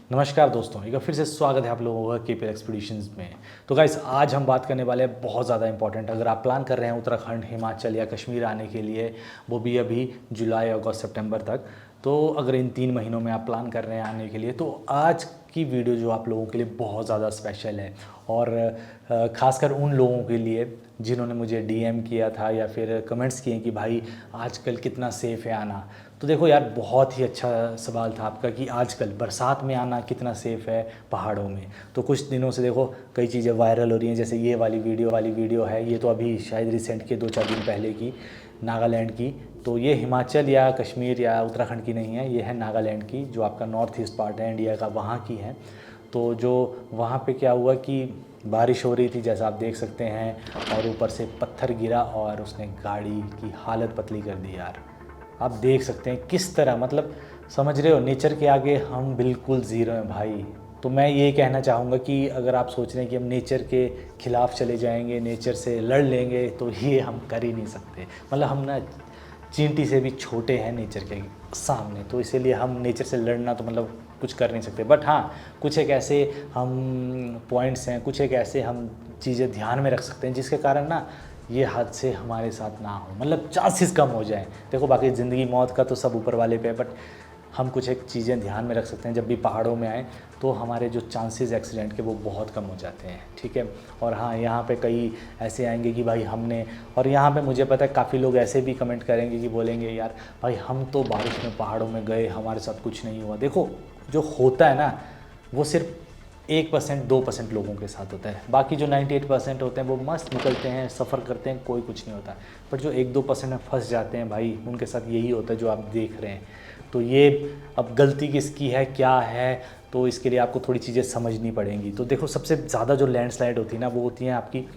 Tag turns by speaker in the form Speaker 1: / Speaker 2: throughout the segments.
Speaker 1: नमस्कार दोस्तों, एक बार फिर से स्वागत है आप लोगों का केपीएल एक्सपीडिशंस में। तो गाइस, आज हम बात करने वाले हैं बहुत ज़्यादा इंपॉर्टेंट। अगर आप प्लान कर रहे हैं उत्तराखंड, हिमाचल या कश्मीर आने के लिए, वो भी अभी जुलाई, अगस्त, सितंबर तक, तो अगर इन 3 महीनों में आप प्लान कर रहे हैं आने के लिए, तो आज की वीडियो जो आप लोगों के लिए बहुत ज़्यादा स्पेशल है। और ख़ासकर उन लोगों के लिए जिन्होंने मुझे डीएम किया था या फिर कमेंट्स किए कि भाई आजकल कितना सेफ़ है आना। तो देखो यार, बहुत ही अच्छा सवाल था आपका कि आजकल बरसात में आना कितना सेफ़ है पहाड़ों में। तो कुछ दिनों से देखो कई चीज़ें वायरल हो रही हैं, जैसे ये वाली वीडियो है, ये तो अभी शायद रिसेंट के 2-4 दिन पहले की, नागालैंड की। तो ये हिमाचल या कश्मीर या उत्तराखंड की नहीं है, ये है नागालैंड की, जो आपका नॉर्थ ईस्ट पार्ट है इंडिया का, वहाँ की है। तो जो वहाँ पे क्या हुआ कि बारिश हो रही थी, जैसा आप देख सकते हैं, और ऊपर से पत्थर गिरा और उसने गाड़ी की हालत पतली कर दी यार। आप देख सकते हैं किस तरह, मतलब समझ रहे हो, नेचर के आगे हम बिल्कुल ज़ीरो हैं भाई। तो मैं ये कहना चाहूँगा कि अगर आप सोच रहे हैं कि हम नेचर के ख़िलाफ़ चले जाएंगे, नेचर से लड़ लेंगे, तो ये हम कर ही नहीं सकते। मतलब हम ना चींटी से भी छोटे हैं नेचर के सामने, तो इसीलिए हम नेचर से लड़ना तो मतलब कुछ कर नहीं सकते। बट हाँ, कुछ एक ऐसे हम पॉइंट्स हैं, कुछ एक ऐसे हम चीज़ें ध्यान में रख सकते हैं जिसके कारण ना ये हादसे हमारे साथ ना हो, मतलब चांसेस कम हो जाएं। देखो, बाकी ज़िंदगी मौत का तो सब ऊपर वाले पे है, बट हम कुछ एक चीज़ें ध्यान में रख सकते हैं। जब भी पहाड़ों में आए तो हमारे जो चांसेस एक्सीडेंट के वो बहुत कम हो जाते हैं, ठीक है। और हाँ, यहाँ पे कई ऐसे आएंगे कि भाई हमने, और यहाँ पे मुझे पता है काफ़ी लोग ऐसे भी कमेंट करेंगे कि बोलेंगे यार भाई हम तो बारिश में पहाड़ों में गए, हमारे साथ कुछ नहीं हुआ। देखो, जो होता है ना वो सिर्फ 1%, 2% लोगों के साथ होता है। बाकी जो 98% होते हैं वो मस्त निकलते हैं, सफ़र करते हैं, कोई कुछ नहीं होता। बट जो 1-2% में फंस जाते हैं भाई, उनके साथ यही होता है जो आप देख रहे हैं। तो ये अब गलती किसकी है, क्या है, तो इसके लिए आपको थोड़ी चीज़ें समझनी पड़ेंगी। तो देखो, सबसे ज़्यादा जो लैंडस्लाइड होती है ना, वो होती हैं आपकी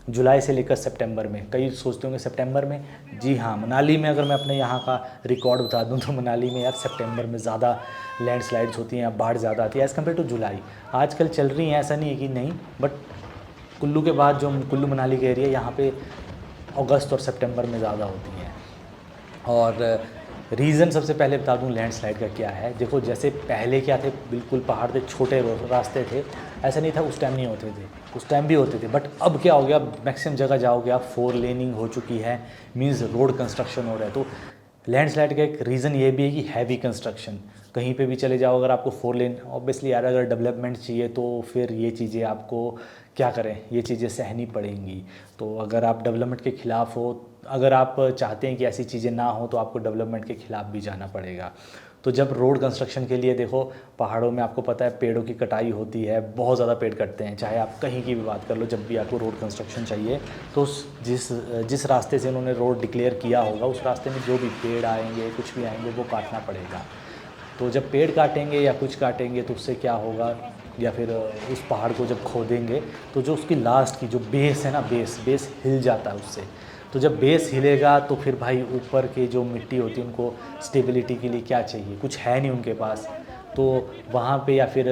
Speaker 1: जुलाई से लेकर सितंबर में। कई सोचते होंगे सितंबर में, जी हाँ, मनाली में अगर मैं अपने यहाँ का रिकॉर्ड बता दूँ तो मनाली में यार सितंबर में ज़्यादा लैंडस्लाइड्स होती हैं, बाढ़ ज़्यादा आती है एज़ कम्पेयर टू जुलाई। आजकल चल रही हैं, ऐसा नहीं है कि नहीं, बट कुल्लू के बाद जो कुल्लू मनाली का एरिया, यहाँ पे अगस्त और सितंबर में ज़्यादा होती हैं। और रीज़न सबसे पहले बता दूं लैंडस्लाइड का क्या है। देखो, जैसे पहले क्या थे, बिल्कुल पहाड़ थे, छोटे रास्ते थे, ऐसा नहीं था उस टाइम नहीं होते थे, उस टाइम भी होते थे। बट अब क्या हो गया, मैक्सिमम जगह जाओगे आप 4 लेनिंग हो चुकी है, मीन्स रोड कंस्ट्रक्शन हो रहा है। तो लैंडस्लाइड का एक रीज़न ये भी है कि हैवी कंस्ट्रक्शन, कहीं पे भी चले जाओ अगर आपको 4 लेन, ऑब्वियसली यार अगर डेवलपमेंट चाहिए तो फिर ये चीज़ें आपको क्या करें, ये चीज़ें सहनी पड़ेंगी। तो अगर आप डेवलपमेंट के ख़िलाफ़ हो, अगर आप चाहते हैं कि ऐसी चीज़ें ना हो, तो आपको डेवलपमेंट के ख़िलाफ़ भी जाना पड़ेगा। तो जब रोड कंस्ट्रक्शन के लिए देखो, पहाड़ों में आपको पता है पेड़ों की कटाई होती है, बहुत ज़्यादा पेड़ कटते हैं, चाहे आप कहीं की भी बात कर लो। जब भी आपको रोड कंस्ट्रक्शन चाहिए तो जिस रास्ते से उन्होंने रोड डिक्लेयर किया होगा, उस रास्ते में जो भी पेड़ आएंगे, कुछ भी आएंगे, वो काटना पड़ेगा। तो जब पेड़ काटेंगे या कुछ काटेंगे तो उससे क्या होगा, या फिर उस पहाड़ को जब खोदेंगे तो जो उसकी लास्ट की जो बेस है ना, बेस हिल जाता है उससे। तो जब बेस हिलेगा तो फिर भाई ऊपर की जो मिट्टी होती है, उनको स्टेबिलिटी के लिए क्या चाहिए, कुछ है नहीं उनके पास। तो वहाँ पे या फिर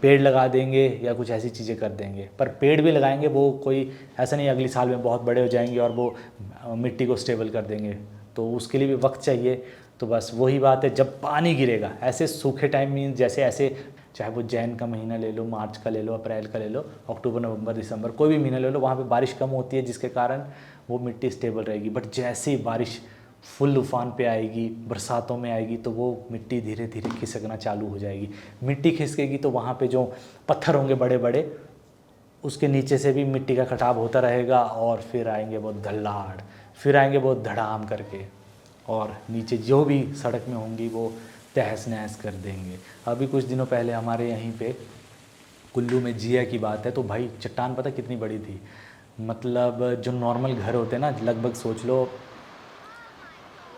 Speaker 1: पेड़ लगा देंगे या कुछ ऐसी चीज़ें कर देंगे। पर पेड़ भी लगाएंगे, वो कोई ऐसा नहीं अगले साल में बहुत बड़े हो जाएंगे और वो मिट्टी को स्टेबल कर देंगे, तो उसके लिए भी वक्त चाहिए। तो बस वही बात है, जब पानी गिरेगा ऐसे सूखे टाइम, मीन जैसे ऐसे, चाहे वो जैन का महीना ले लो, मार्च का ले लो, अप्रैल का ले लो, अक्टूबर, नवंबर, दिसंबर, कोई भी महीना ले लो, वहाँ पे बारिश कम होती है जिसके कारण वो मिट्टी स्टेबल रहेगी। बट जैसे ही बारिश फुल उफान पे आएगी, बरसातों में आएगी, तो वो मिट्टी धीरे धीरे खिसकना चालू हो जाएगी। मिट्टी खिसकेगी तो वहाँ पे जो पत्थर होंगे बड़े बड़े, उसके नीचे से भी मिट्टी का कटाव होता रहेगा, और फिर आएंगे वो धल्लाड़, फिर आएंगे वो धड़ाम करके, और नीचे जो भी सड़क में होंगी वो तहस नहस कर देंगे। अभी कुछ दिनों पहले हमारे यहीं पे कुल्लू में जिया की बात है, तो भाई चट्टान पता कितनी बड़ी थी, मतलब जो नॉर्मल घर होते हैं ना, लगभग सोच लो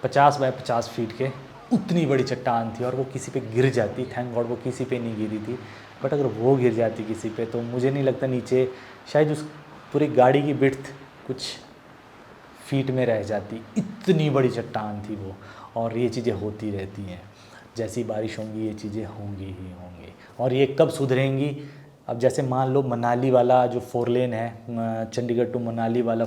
Speaker 1: 50 बाय 50 फीट के, उतनी बड़ी चट्टान थी। और वो किसी पे गिर जाती, थैंक गॉड वो किसी पे नहीं गिरी थी, बट अगर वो गिर जाती किसी पे तो मुझे नहीं लगता नीचे शायद उस पूरी गाड़ी की विड्थ कुछ फीट में रह जाती, इतनी बड़ी चट्टान थी वो। और ये चीज़ें होती रहती हैं, जैसी बारिश होंगी ये चीज़ें होंगी ही होंगी। और ये कब सुधरेंगी, अब जैसे मान लो मनाली वाला जो 4 लेन है, चंडीगढ़ टू मनाली वाला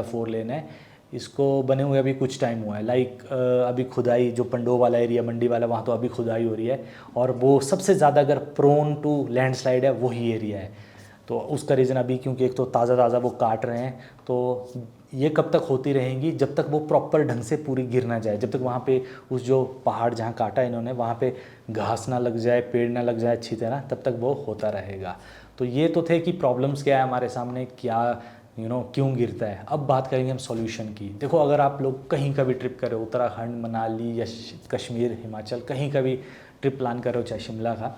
Speaker 1: 4 लेन है, इसको बने हुए अभी कुछ टाइम हुआ है, लाइक अभी खुदाई जो पंडो वाला एरिया, मंडी वाला, वहाँ तो अभी खुदाई हो रही है, और वो सबसे ज़्यादा अगर प्रोन टू लैंडस्लाइड है वही एरिया है। तो उसका रीज़न अभी क्योंकि एक तो ताज़ा ताज़ा वो काट रहे हैं, तो ये कब तक होती रहेंगी, जब तक वो प्रॉपर ढंग से पूरी गिर ना जाए, जब तक वहाँ पे उस जो पहाड़ जहाँ काटा इन्होंने वहाँ पे घास ना लग जाए, पेड़ ना लग जाए अच्छी तरह, तब तक वो होता रहेगा। तो ये तो थे कि प्रॉब्लम्स क्या है हमारे सामने, क्या क्यों गिरता है। अब बात करेंगे हम सॉल्यूशन की। देखो, अगर आप लोग कहीं का भी ट्रिप करें, उत्तराखंड, मनाली या कश्मीर, हिमाचल, कहीं का भी ट्रिप प्लान करो, चाहे शिमला का,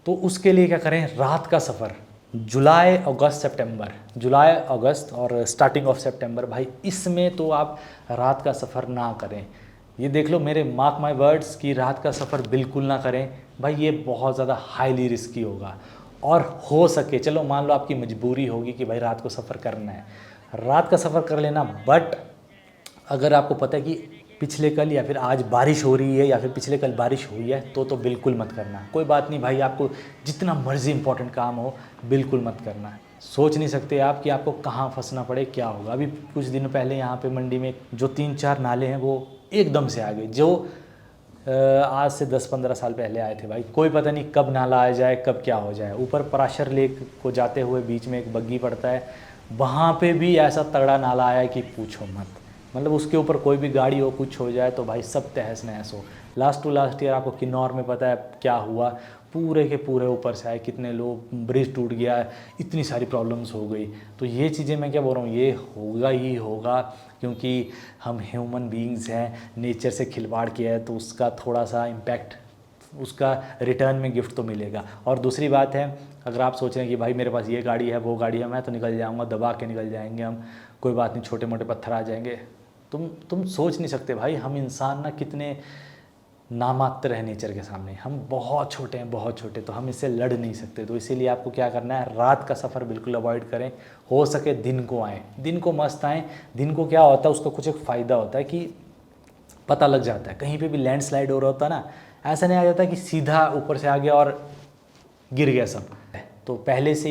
Speaker 1: तो उसके लिए क्या करें, रात का सफ़र, जुलाई अगस्त सितंबर, जुलाई अगस्त और स्टार्टिंग ऑफ सितंबर, भाई इसमें तो आप रात का सफ़र ना करें। ये देख लो, मेरे मार्क माय वर्ड्स कि रात का सफ़र बिल्कुल ना करें भाई, ये बहुत ज़्यादा हाईली रिस्की होगा। और हो सके, चलो मान लो आपकी मजबूरी होगी कि भाई रात को सफ़र करना है, रात का सफ़र कर लेना, बट अगर आपको पता है कि पिछले कल या फिर आज बारिश हो रही है या फिर पिछले कल बारिश हुई है, तो बिल्कुल मत करना। कोई बात नहीं भाई, आपको जितना मर्जी इंपॉर्टेंट काम हो बिल्कुल मत करना। सोच नहीं सकते आप कि आपको कहाँ फंसना पड़े, क्या होगा। अभी कुछ दिन पहले यहाँ पे मंडी में जो 3-4 नाले हैं वो एकदम से आ गए, जो आज से 10-15 साल पहले आए थे भाई। कोई पता नहीं कब नाला आ जाए, कब क्या हो जाए। ऊपर पराशर लेक को जाते हुए बीच में एक बग्गी पड़ता है, वहाँ पे भी ऐसा तगड़ा नाला आया है कि पूछो मत। मतलब उसके ऊपर कोई भी गाड़ी हो, कुछ हो जाए तो भाई सब तहस नहस हो। लास्ट टू लास्ट ईयर आपको किन्नौर में पता है क्या हुआ, पूरे के पूरे ऊपर से आए, कितने लोग, ब्रिज टूट गया, इतनी सारी प्रॉब्लम्स हो गई। तो ये चीज़ें मैं क्या बोल रहा हूँ, ये होगा ही होगा, क्योंकि हम ह्यूमन बीइंग्स हैं, नेचर से खिलवाड़ किया है, तो उसका थोड़ा सा इम्पैक्ट, उसका रिटर्न में गिफ्ट तो मिलेगा। और दूसरी बात है, अगर आप सोच रहे हैं कि भाई मेरे पास ये गाड़ी है, वो गाड़ी है, मैं तो निकल जाऊँगा, दबा के निकल जाएंगे हम, कोई बात नहीं, छोटे मोटे पत्थर आ जाएंगे, तुम सोच नहीं सकते भाई, हम इंसान ना कितने नामात्र है नेचर के सामने। हम बहुत छोटे हैं, बहुत छोटे, तो हम इससे लड़ नहीं सकते। तो इसीलिए आपको क्या करना है, रात का सफ़र बिल्कुल अवॉइड करें। हो सके दिन को आएँ, दिन को मस्त आएँ। दिन को क्या होता है, उसका कुछ एक फ़ायदा होता है कि पता लग जाता है, कहीं पे भी लैंडस्लाइड हो रहा होता है ना, ऐसा नहीं आ जाता कि सीधा ऊपर से आ गया और गिर गया सब। तो पहले से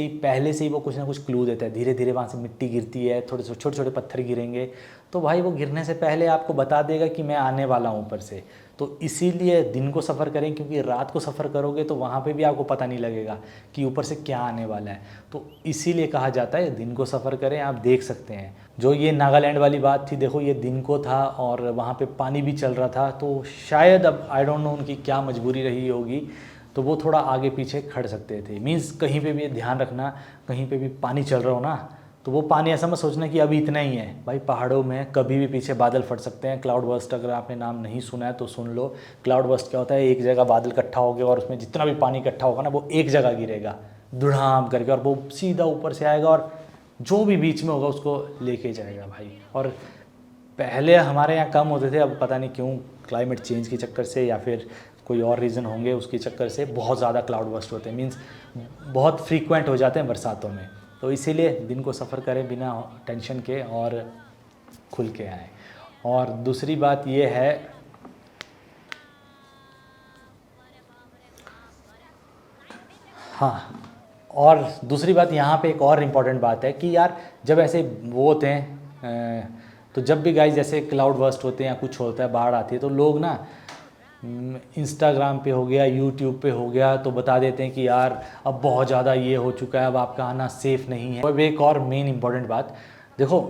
Speaker 1: ही वो कुछ ना कुछ क्लू देता है, धीरे धीरे वहाँ से मिट्टी गिरती है, थोड़े छोटे छोटे पत्थर गिरेंगे, तो भाई वो गिरने से पहले आपको बता देगा कि मैं आने वाला हूँ ऊपर से। तो इसीलिए दिन को सफ़र करें, क्योंकि रात को सफ़र करोगे तो वहाँ पे भी आपको पता नहीं लगेगा कि ऊपर से क्या आने वाला है। तो इसीलिए कहा जाता है दिन को सफ़र करें। आप देख सकते हैं, जो ये नागालैंड वाली बात थी, देखो ये दिन को था और वहाँ पे पानी भी चल रहा था, तो शायद, अब आई डोंट नो उनकी क्या मजबूरी रही होगी, तो वो थोड़ा आगे पीछे खड़ सकते थे। मीन्स कहीं पे भी ध्यान रखना, कहीं पे भी पानी चल रहा हो ना, तो वो पानी ऐसा मत सोचना कि अभी इतना ही है भाई। पहाड़ों में कभी भी पीछे बादल फट सकते हैं। क्लाउड बर्स्ट, अगर आपने नाम नहीं सुना है तो सुन लो। क्लाउड बर्स्ट क्या होता है, एक जगह बादल इकट्ठा हो गया और उसमें जितना भी पानी इकट्ठा होगा ना, वो एक जगह गिरेगा धुड़ाम करके, और वो सीधा ऊपर से आएगा और जो भी बीच में होगा उसको लेके जाएगा भाई। और पहले हमारे यहाँ कम होते थे, अब पता नहीं क्यों, क्लाइमेट चेंज के चक्कर से या फिर कोई और रीज़न होंगे, उसके चक्कर से बहुत ज़्यादा क्लाउड बर्स्ट होते हैं। मीन्स बहुत फ्रीक्वेंट हो जाते हैं बरसातों में। तो इसीलिए दिन को सफ़र करें बिना टेंशन के और खुल के आएँ। और दूसरी बात ये है, हाँ, और दूसरी बात यहाँ पे एक और इम्पॉर्टेंट बात है कि यार जब ऐसे वो होते हैं, तो जब भी गाइस जैसे क्लाउड बर्स्ट होते हैं या कुछ होता है, बाढ़ आती है, तो लोग ना इंस्टाग्राम पे हो गया, यूट्यूब पे हो गया, तो बता देते हैं कि यार अब बहुत ज़्यादा ये हो चुका है, अब आपका आना सेफ़ नहीं है। और एक और मेन इंपॉर्टेंट बात, देखो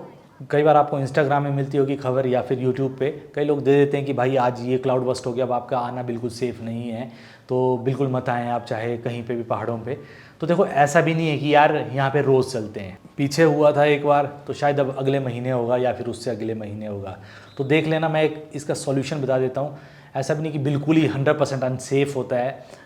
Speaker 1: कई बार आपको इंस्टाग्राम में मिलती होगी खबर या फिर यूट्यूब पे कई लोग दे देते हैं कि भाई आज ये क्लाउड बस्ट हो गया, अब आपका आना बिल्कुल सेफ़ नहीं है, तो बिल्कुल मत आएँ आप, चाहे कहीं पे भी पहाड़ों पे। तो देखो ऐसा भी नहीं है कि यार यहाँ पे रोज़ चलते हैं। पीछे हुआ था एक बार, तो शायद अब अगले महीने होगा या फिर उससे अगले महीने होगा, तो देख लेना। मैं एक इसका सॉल्यूशन बता देता हूँ। ऐसा भी नहीं कि बिल्कुल ही 100% अनसेफ़ होता है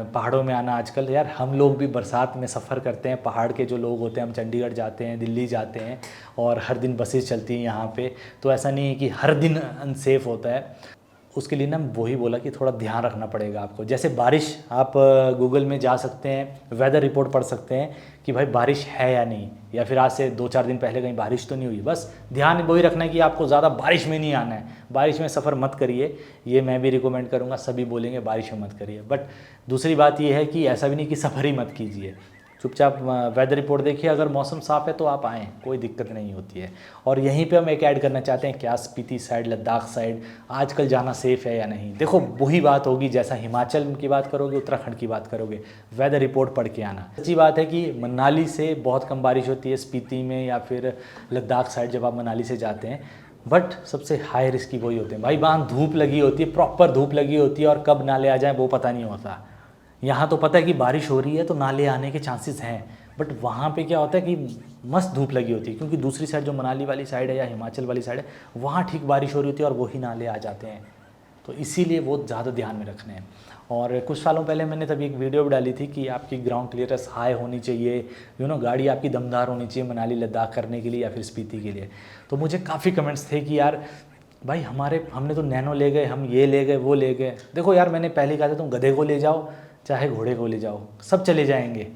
Speaker 1: पहाड़ों में आना आजकल। यार हम लोग भी बरसात में सफ़र करते हैं, पहाड़ के जो लोग होते हैं, हम चंडीगढ़ जाते हैं, दिल्ली जाते हैं, और हर दिन बसेस चलती हैं यहाँ पे, तो ऐसा नहीं है कि हर दिन अनसेफ़ होता है। उसके लिए ना वही बोला कि थोड़ा ध्यान रखना पड़ेगा आपको। जैसे बारिश, आप गूगल में जा सकते हैं, वेदर रिपोर्ट पढ़ सकते हैं कि भाई बारिश है या नहीं, या फिर आज से 2-4 दिन पहले कहीं बारिश तो नहीं हुई। बस ध्यान वही रखना है कि आपको ज़्यादा बारिश में नहीं आना है, बारिश में सफ़र मत करिए। ये मैं भी रिकमेंड करूँगा, सभी बोलेंगे बारिश में मत करिए, बट दूसरी बात ये है कि ऐसा भी नहीं कि सफ़र ही मत कीजिए। चुपचाप वेदर रिपोर्ट देखिए, अगर मौसम साफ़ है तो आप आएँ, कोई दिक्कत नहीं होती है। और यहीं पे हम एक ऐड करना चाहते हैं, क्या स्पीति साइड, लद्दाख साइड आजकल जाना सेफ़ है या नहीं। देखो वही बात होगी जैसा हिमाचल की बात करोगे, उत्तराखंड की बात करोगे, वेदर रिपोर्ट पढ़ के आना। सच्ची बात है कि मनाली से बहुत कम बारिश होती है स्पीति में या फिर लद्दाख साइड जब आप मनाली से जाते हैं, बट सबसे हाई रिस्क की वही होते हैं भाई। वहाँ धूप लगी होती है, प्रॉपर धूप लगी होती है, और कब नाले आ जाए वो पता नहीं होता। यहाँ तो पता है कि बारिश हो रही है तो नाले आने के चांसेस हैं, बट वहाँ पे क्या होता है कि मस्त धूप लगी होती है, क्योंकि दूसरी साइड जो मनाली वाली साइड है या हिमाचल वाली साइड है, वहाँ ठीक बारिश हो रही होती है और वही नाले आ जाते हैं। तो इसीलिए वो ज़्यादा ध्यान में रखने हैं। और कुछ सालों पहले मैंने तभी एक वीडियो भी डाली थी कि आपकी ग्राउंड क्लियरेंस हाई होनी चाहिए, गाड़ी आपकी दमदार होनी चाहिए मनाली लद्दाख करने के लिए या फिर स्पीति के लिए। तो मुझे काफ़ी कमेंट्स थे कि यार भाई हमने तो नैनो ले गए, हम ये ले गए, वो ले गए। देखो यार, मैंने पहले कहा था तुम गधे को ले जाओ चाहे घोड़े को ले जाओ, सब चले जाएंगे।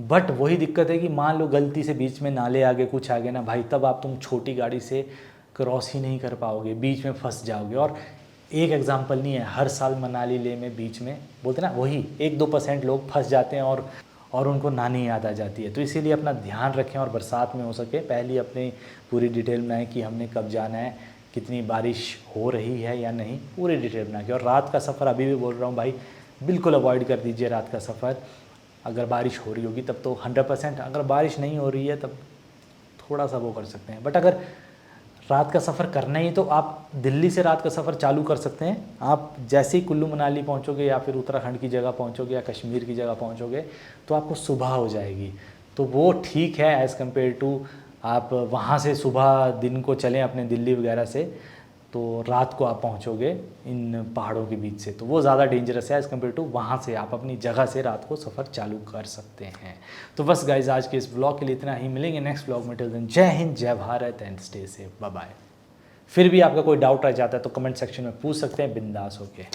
Speaker 1: बट वही दिक्कत है कि मान लो गलती से बीच में नाले आ गए, कुछ आ गए ना भाई, तब तुम छोटी गाड़ी से क्रॉस ही नहीं कर पाओगे, बीच में फंस जाओगे। और एक एग्जांपल नहीं है, हर साल मनाली ले में बीच में बोलते ना वही 1-2% लोग फंस जाते हैं और उनको नानी याद आ जाती है। तो इसीलिए अपना ध्यान रखें और बरसात में हो सके पहले अपनी पूरी डिटेल बनाएं कि हमने कब जाना है, कितनी बारिश हो रही है या नहीं, पूरी डिटेल बना के। और रात का सफ़र अभी भी बोल रहा हूँ भाई, बिल्कुल अवॉइड कर दीजिए रात का सफ़र। अगर बारिश हो रही होगी तब तो 100%, अगर बारिश नहीं हो रही है तब थोड़ा सा वो कर सकते हैं। बट अगर रात का सफ़र करना ही तो आप दिल्ली से रात का सफ़र चालू कर सकते हैं। आप जैसे ही कुल्लू मनाली पहुंचोगे या फिर उत्तराखंड की जगह पहुंचोगे या कश्मीर की जगह पहुंचोगे तो आपको सुबह हो जाएगी। तो वो ठीक है एज़ कम्पेयर टू आप वहाँ से सुबह दिन को चलें अपने दिल्ली वगैरह से, तो रात को आप पहुंचोगे इन पहाड़ों के बीच से, तो वो ज़्यादा डेंजरस है एज़ कम्पेयर टू वहाँ से आप अपनी जगह से रात को सफ़र चालू कर सकते हैं। तो बस गाइज आज के इस व्लॉग के लिए इतना ही, मिलेंगे नेक्स्ट व्लॉग में। टिल देन जय हिंद, जय Bharat and stay safe, bye bye. फिर भी आपका कोई डाउट रह जाता है तो कमेंट सेक्शन में पूछ सकते हैं बिंदास होके।